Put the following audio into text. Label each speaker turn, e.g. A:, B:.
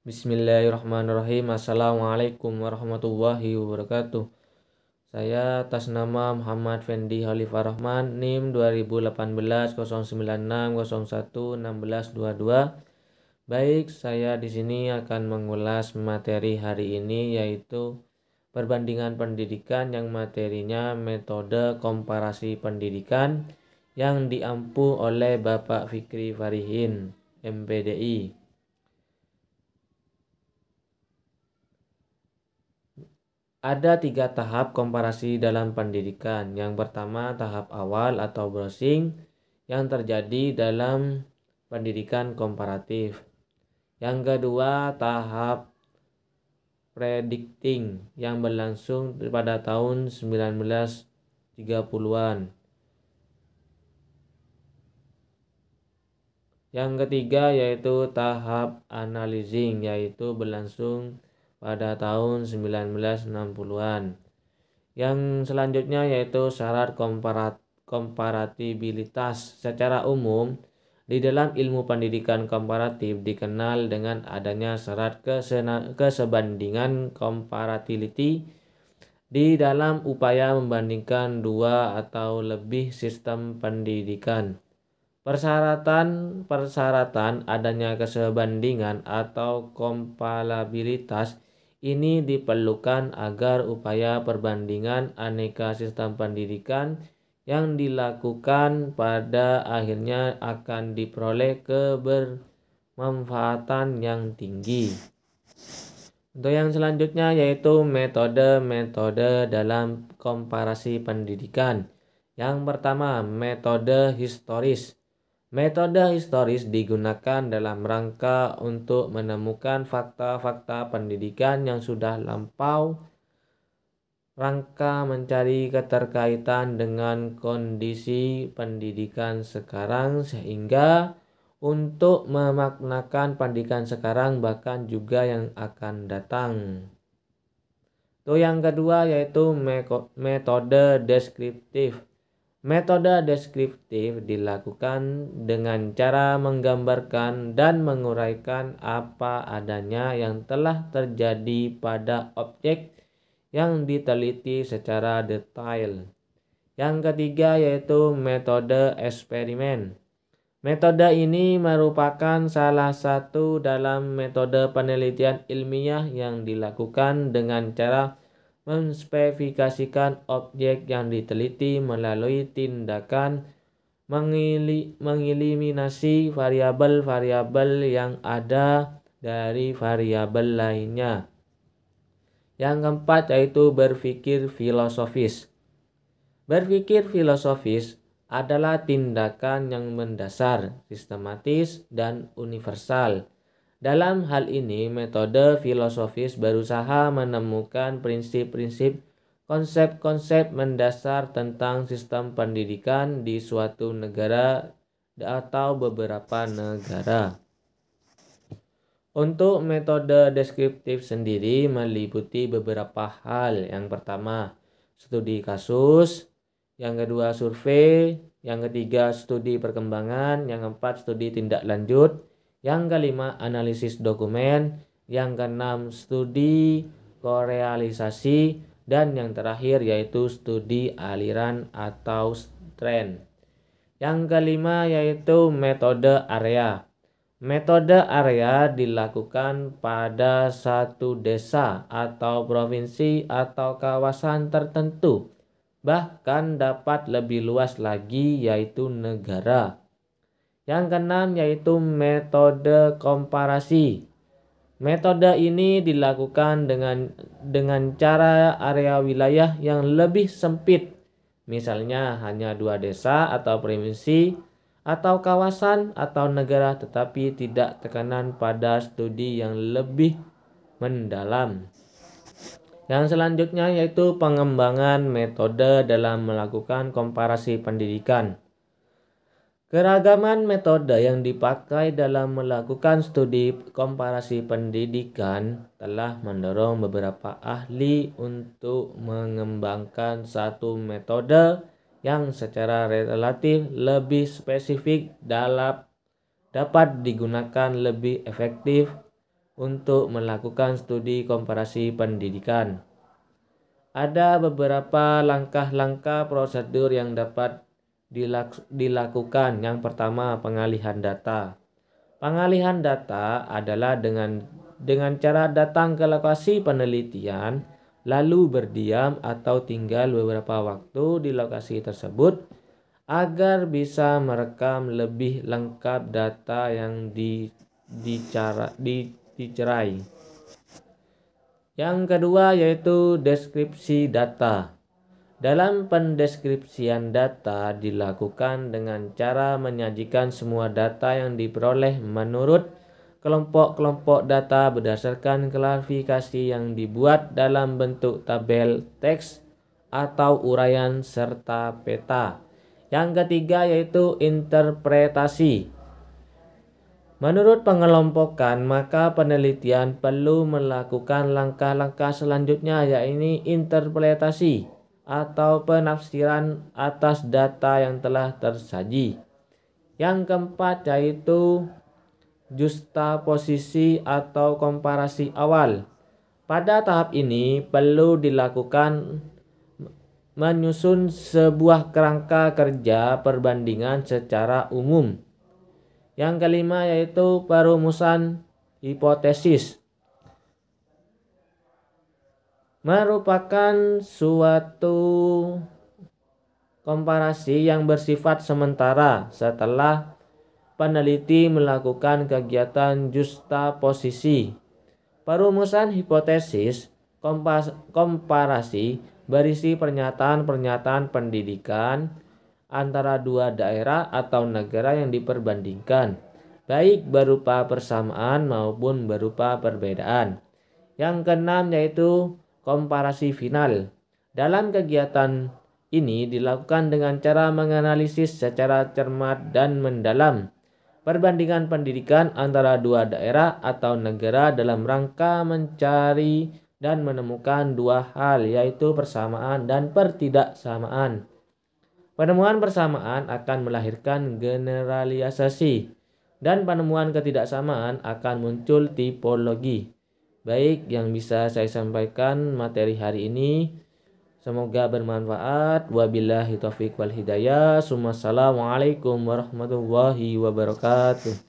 A: Bismillahirrahmanirrahim. Assalamualaikum warahmatullahi wabarakatuh. Saya atas nama Muhammad Fendi Khalifah Rahman, NIM 2018 096 01 1622. Baik, saya di sini akan mengulas materi hari ini, yaitu perbandingan pendidikan yang materinya metode komparasi pendidikan yang diampu oleh Bapak Fikri Farihin, MPDI. Ada 3 tahap komparasi dalam pendidikan. Yang pertama, tahap awal atau browsing yang terjadi dalam pendidikan komparatif. Yang kedua, tahap predicting yang berlangsung pada tahun 1930-an. Yang ketiga yaitu tahap analyzing, yaitu berlangsung pada tahun 1960-an. Yang selanjutnya yaitu syarat komparatibilitas. Secara umum, di dalam ilmu pendidikan komparatif dikenal dengan adanya syarat kesebandingan comparativity di dalam upaya membandingkan 2 atau lebih sistem pendidikan. Persyaratan adanya kesebandingan atau kompalabilitas ini diperlukan agar upaya perbandingan aneka sistem pendidikan yang dilakukan pada akhirnya akan diperoleh kebermanfaatan yang tinggi. Untuk yang selanjutnya yaitu metode-metode dalam komparasi pendidikan. Yang pertama, metode historis. Metode historis digunakan dalam rangka untuk menemukan fakta-fakta pendidikan yang sudah lampau, rangka mencari keterkaitan dengan kondisi pendidikan sekarang, sehingga untuk memaknakan pendidikan sekarang bahkan juga yang akan datang. Itu yang kedua yaitu metode deskriptif. Metode deskriptif dilakukan dengan cara menggambarkan dan menguraikan apa adanya yang telah terjadi pada objek yang diteliti secara detail. Yang ketiga yaitu metode eksperimen. Metode ini merupakan salah satu dalam metode penelitian ilmiah yang dilakukan dengan cara menspesifikasikan objek yang diteliti melalui tindakan mengeliminasi variabel-variabel yang ada dari variabel lainnya. Yang keempat yaitu berpikir filosofis. Berpikir filosofis adalah tindakan yang mendasar, sistematis, dan universal. Dalam hal ini, metode filosofis berusaha menemukan prinsip-prinsip, konsep-konsep mendasar tentang sistem pendidikan di suatu negara atau beberapa negara. Untuk metode deskriptif sendiri meliputi beberapa hal. Yang pertama, studi kasus. Yang kedua, survei. Yang ketiga, studi perkembangan. Yang keempat, studi tindak lanjut. Yang kelima, analisis dokumen. Yang keenam, studi korealisasi. Dan yang terakhir yaitu studi aliran atau tren. Yang kelima yaitu metode area. Metode area dilakukan pada satu desa atau provinsi atau kawasan tertentu. Bahkan dapat lebih luas lagi yaitu negara. Yang keenam yaitu metode komparasi. Metode ini dilakukan dengan cara area wilayah yang lebih sempit. Misalnya hanya 2 desa atau provinsi atau kawasan atau negara, tetapi tidak tekanan pada studi yang lebih mendalam. Yang selanjutnya yaitu pengembangan metode dalam melakukan komparasi pendidikan. Keragaman metode yang dipakai dalam melakukan studi komparasi pendidikan telah mendorong beberapa ahli untuk mengembangkan satu metode yang secara relatif lebih spesifik dapat digunakan lebih efektif untuk melakukan studi komparasi pendidikan. Ada beberapa langkah-langkah prosedur yang dapat dilakukan. Yang pertama, pengalihan data. Pengalihan data adalah dengan cara datang ke lokasi penelitian, lalu berdiam atau tinggal beberapa waktu di lokasi tersebut agar bisa merekam lebih lengkap data yang dicerai. Yang kedua yaitu deskripsi data. Dalam pendeskripsian data dilakukan dengan cara menyajikan semua data yang diperoleh menurut kelompok-kelompok data berdasarkan klasifikasi yang dibuat dalam bentuk tabel, teks, atau uraian serta peta. Yang ketiga yaitu interpretasi. Menurut pengelompokan, maka penelitian perlu melakukan langkah-langkah selanjutnya, yaitu interpretasi atau penafsiran atas data yang telah tersaji. Yang keempat yaitu justaposisi atau komparasi awal. Pada tahap ini perlu dilakukan menyusun sebuah kerangka kerja perbandingan secara umum. Yang kelima yaitu perumusan hipotesis. Merupakan suatu komparasi yang bersifat sementara setelah peneliti melakukan kegiatan justaposisi. Perumusan hipotesis komparasi berisi pernyataan-pernyataan pendidikan antara dua daerah atau negara yang diperbandingkan, baik berupa persamaan maupun berupa perbedaan. Yang keenam yaitu komparasi final. Dalam kegiatan ini dilakukan dengan cara menganalisis secara cermat dan mendalam perbandingan pendidikan antara dua daerah atau negara dalam rangka mencari dan menemukan dua hal, yaitu persamaan dan pertidaksamaan. Penemuan persamaan akan melahirkan generalisasi dan penemuan ketidaksamaan akan muncul tipologi. Baik yang bisa saya sampaikan materi hari ini. Semoga bermanfaat. Wabillahi taufiq wal hidayah. Assalamualaikum warahmatullahi wabarakatuh.